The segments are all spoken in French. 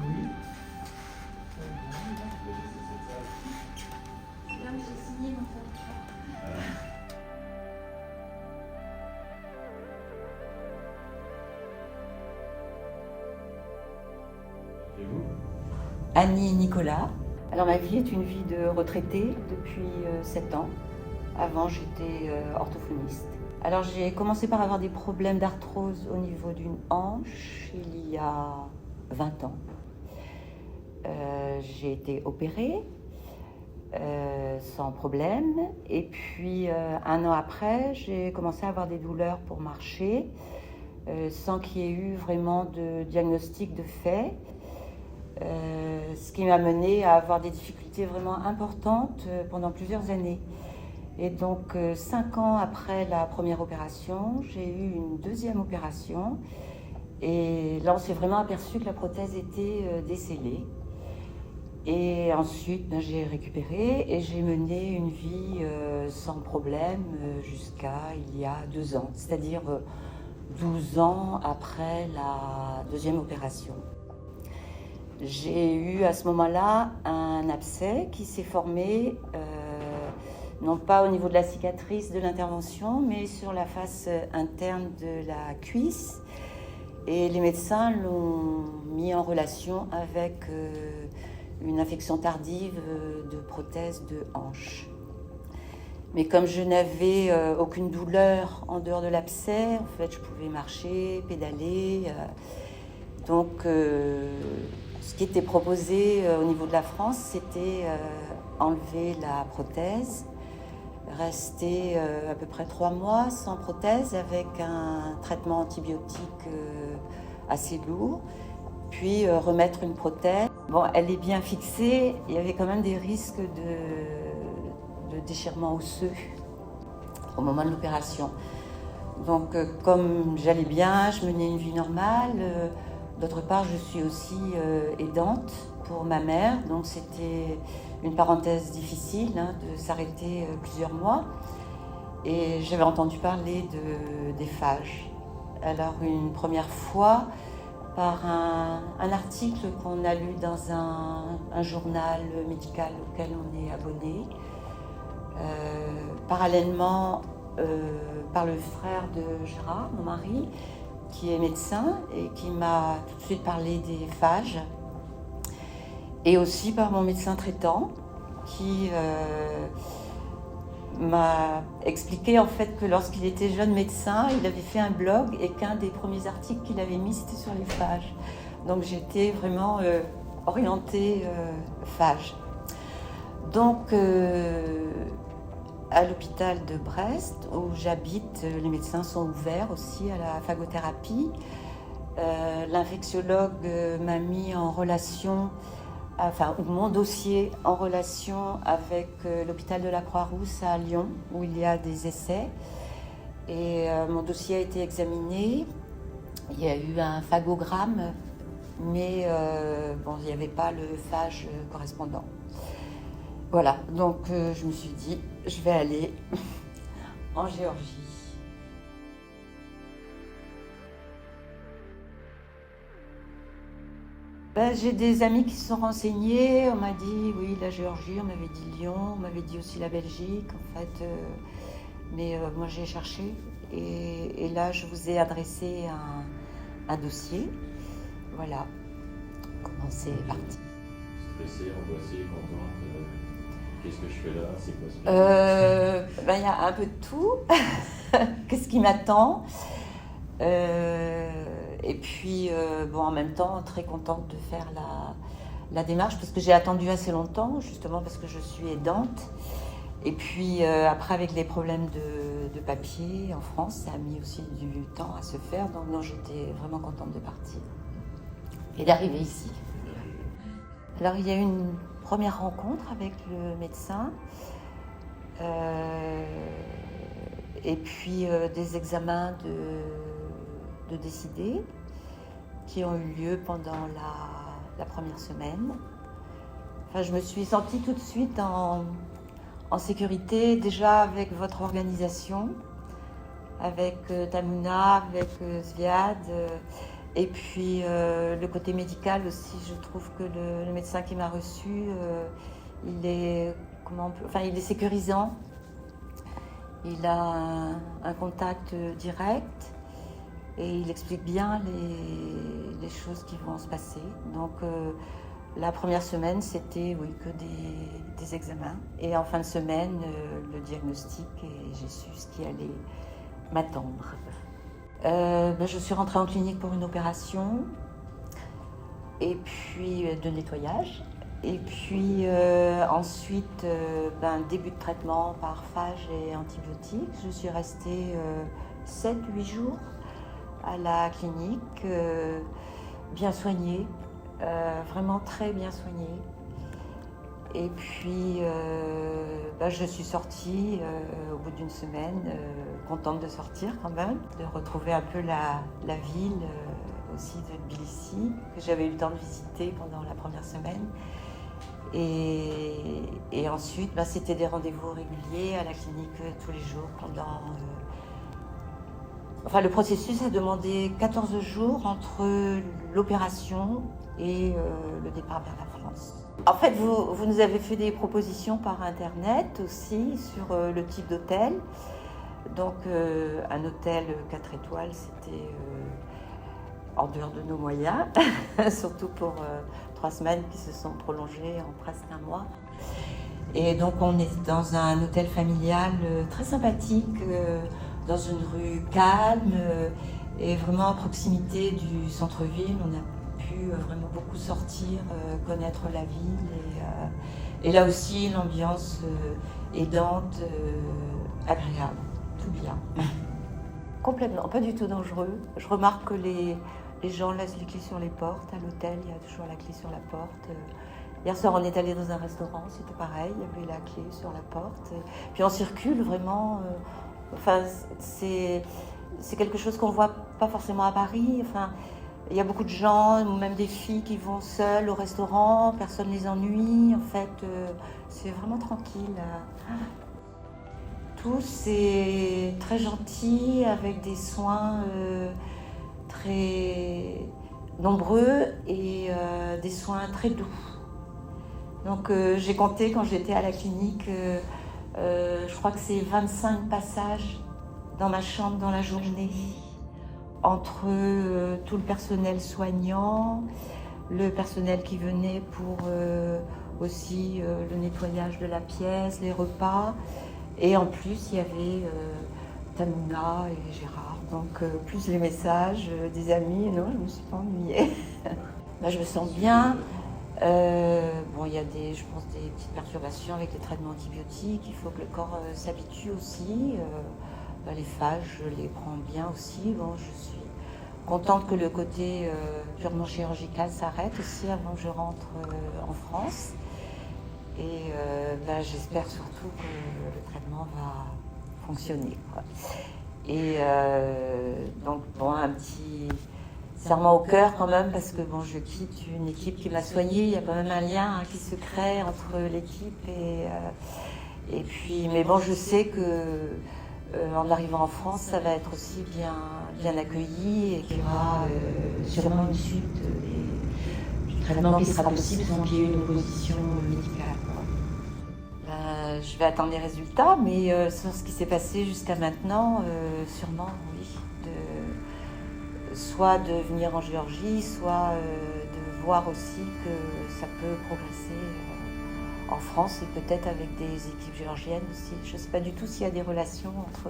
Oui. C'est là où j'ai signé mon contrat. Et vous? Annie Nicolas. Alors ma vie est une vie de retraitée depuis 7 ans. Avant j'étais orthophoniste. Alors j'ai commencé par avoir des problèmes d'arthrose au niveau d'une hanche il y a 20 ans. J'ai été opérée sans problème et puis 1 an après j'ai commencé à avoir des douleurs pour marcher sans qu'il y ait eu vraiment de diagnostic de fait. Ce qui m'a mené à avoir des difficultés vraiment importantes pendant plusieurs années. Et donc 5 ans après la première opération, j'ai eu une deuxième opération. Et là, on s'est vraiment aperçu que la prothèse était décellée. Et ensuite, j'ai récupéré et j'ai mené une vie sans problème jusqu'à il y a 2 ans, c'est-à-dire 12 ans après la deuxième opération. J'ai eu à ce moment-là un abcès qui s'est formé, non pas au niveau de la cicatrice de l'intervention, mais sur la face interne de la cuisse. Et les médecins l'ont mis en relation avec une infection tardive de prothèse de hanche. Mais comme je n'avais aucune douleur en dehors de l'abcès, en fait, je pouvais marcher, pédaler. Donc, ce qui était proposé au niveau de la France, c'était enlever la prothèse, rester à peu près 3 mois sans prothèse avec un traitement antibiotique assez lourd, puis remettre une prothèse. Bon, elle est bien fixée, il y avait quand même des risques de déchirement osseux au moment de l'opération. Donc, comme j'allais bien, je menais une vie normale. D'autre part, je suis aussi aidante pour ma mère, donc c'était une parenthèse difficile de s'arrêter plusieurs mois. Et j'avais entendu parler des phages. Alors une première fois, par un article qu'on a lu dans un journal médical auquel on est abonné, parallèlement par le frère de Gérard, mon mari, qui est médecin et qui m'a tout de suite parlé des phages, et aussi par mon médecin traitant qui m'a expliqué en fait que lorsqu'il était jeune médecin, il avait fait un blog et qu'un des premiers articles qu'il avait mis c'était sur les phages. Donc j'étais vraiment orientée phage. Donc à l'hôpital de Brest, où j'habite, les médecins sont ouverts aussi à la phagothérapie. L'infectiologue m'a mis en relation, enfin, mon dossier en relation avec l'hôpital de la Croix-Rousse à Lyon, où il y a des essais. Et mon dossier a été examiné. Il y a eu un phagogramme, mais bon, il n'y avait pas le phage correspondant. Voilà, donc je me suis dit, je vais aller en Géorgie. Ben, j'ai des amis qui se sont renseignés, on m'a dit oui la Géorgie, on m'avait dit Lyon, on m'avait dit aussi la Belgique en fait, mais moi j'ai cherché et là je vous ai adressé un dossier, voilà comment c'est parti. Stressée, angoissée, contente. Qu'est-ce que je fais là? C'est quoi ce Ben, y a un peu de tout. Qu'est-ce qui m'attend? Et puis, bon, en même temps, très contente de faire la démarche parce que j'ai attendu assez longtemps, justement parce que je suis aidante. Et puis, après, avec les problèmes de papier en France, ça a mis aussi du temps à se faire. Donc, non, j'étais vraiment contente de partir et d'arriver ici. Alors, il y a eu une première rencontre avec le médecin. Et puis des examens de décider qui ont eu lieu pendant la première semaine. Enfin, je me suis sentie tout de suite en sécurité, déjà avec votre organisation, avec Tamuna, avec Sviad, Et puis le côté médical aussi, je trouve que le médecin qui m'a reçu, il est sécurisant. Il a un contact direct et il explique bien les choses qui vont se passer. Donc la première semaine, c'était que des examens. Et en fin de semaine, le diagnostic, et j'ai su ce qui allait m'attendre. Je suis rentrée en clinique pour une opération et puis de nettoyage. Et puis ensuite, début de traitement par phage et antibiotiques. Je suis restée 7-8 jours à la clinique, bien soignée, vraiment très bien soignée. Et puis je suis sortie au bout d'une semaine, contente de sortir quand même, de retrouver un peu la ville aussi de Tbilissi, que j'avais eu le temps de visiter pendant la première semaine. Et ensuite, c'était des rendez-vous réguliers à la clinique tous les jours pendant... le processus a demandé 14 jours entre l'opération et le départ vers la France. En fait, vous nous avez fait des propositions par Internet aussi sur le type d'hôtel. Donc, un hôtel 4 étoiles, c'était en dehors de nos moyens, surtout pour 3 semaines qui se sont prolongées en presque un mois. Et donc, on est dans un hôtel familial très sympathique, dans une rue calme et vraiment à proximité du centre-ville. On a pu vraiment beaucoup sortir, connaître la ville et là aussi l'ambiance aidante, agréable, tout bien. Complètement, pas du tout dangereux. Je remarque que les gens laissent les clés sur les portes. À l'hôtel, il y a toujours la clé sur la porte. Hier soir, on est allé dans un restaurant, c'était pareil, il y avait la clé sur la porte. Puis on circule vraiment. C'est quelque chose qu'on voit pas forcément à Paris. Il y a beaucoup de gens, même des filles qui vont seules au restaurant, personne ne les ennuie. En fait, c'est vraiment tranquille. Tout, c'est très gentil, avec des soins très nombreux et des soins très doux. Donc j'ai compté quand j'étais à la clinique, je crois que c'est 25 passages dans ma chambre dans la journée, entre tout le personnel soignant, le personnel qui venait pour aussi le nettoyage de la pièce, les repas. Et en plus, il y avait Tamouna et Gérard, donc plus les messages des amis. Non, je ne me suis pas ennuyée. Je me sens bien. Il y a je pense, des petites perturbations avec les traitements antibiotiques. Il faut que le corps s'habitue aussi. Les phages, je les prends bien aussi. Je suis contente que le côté purement chirurgical s'arrête aussi avant que je rentre en France. Et j'espère surtout que le traitement va fonctionner, quoi. Et donc, un petit serment au cœur quand même, parce que je quitte une équipe qui m'a soignée. Il y a quand même un lien qui se crée entre l'équipe et puis... Mais je sais que en arrivant en France, ça va être aussi bien accueilli et qu'il y aura sûrement une suite du traitement qui sera possible sans qu'il y ait une opposition médicale. Je vais attendre les résultats, mais sur ce qui s'est passé jusqu'à maintenant, sûrement oui, soit de venir en Géorgie, soit de voir aussi que ça peut progresser en France et peut-être avec des équipes géorgiennes aussi. Je ne sais pas du tout s'il y a des relations entre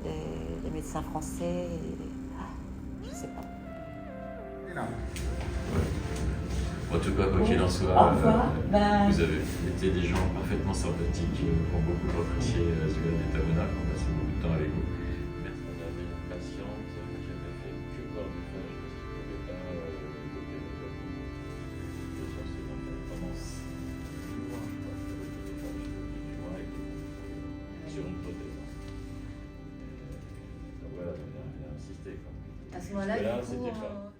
les médecins français et... je ne sais pas. En tout cas, quoi qu'il en soit, vous avez été des gens parfaitement sympathiques qui ont beaucoup apprécié Zuad et Tamouna, qui ont passé beaucoup de temps avec vous. Merci. On avait une patiente qui avait fait que corps de phage parce qu'il ne pouvait pas opérer comme vous. Sur ses enfants pendant 6 mois, je crois, qu'il avait fait des phages 18 mois sur une prothèse. Donc voilà, on a insisté. À ce moment-là, c'était pas...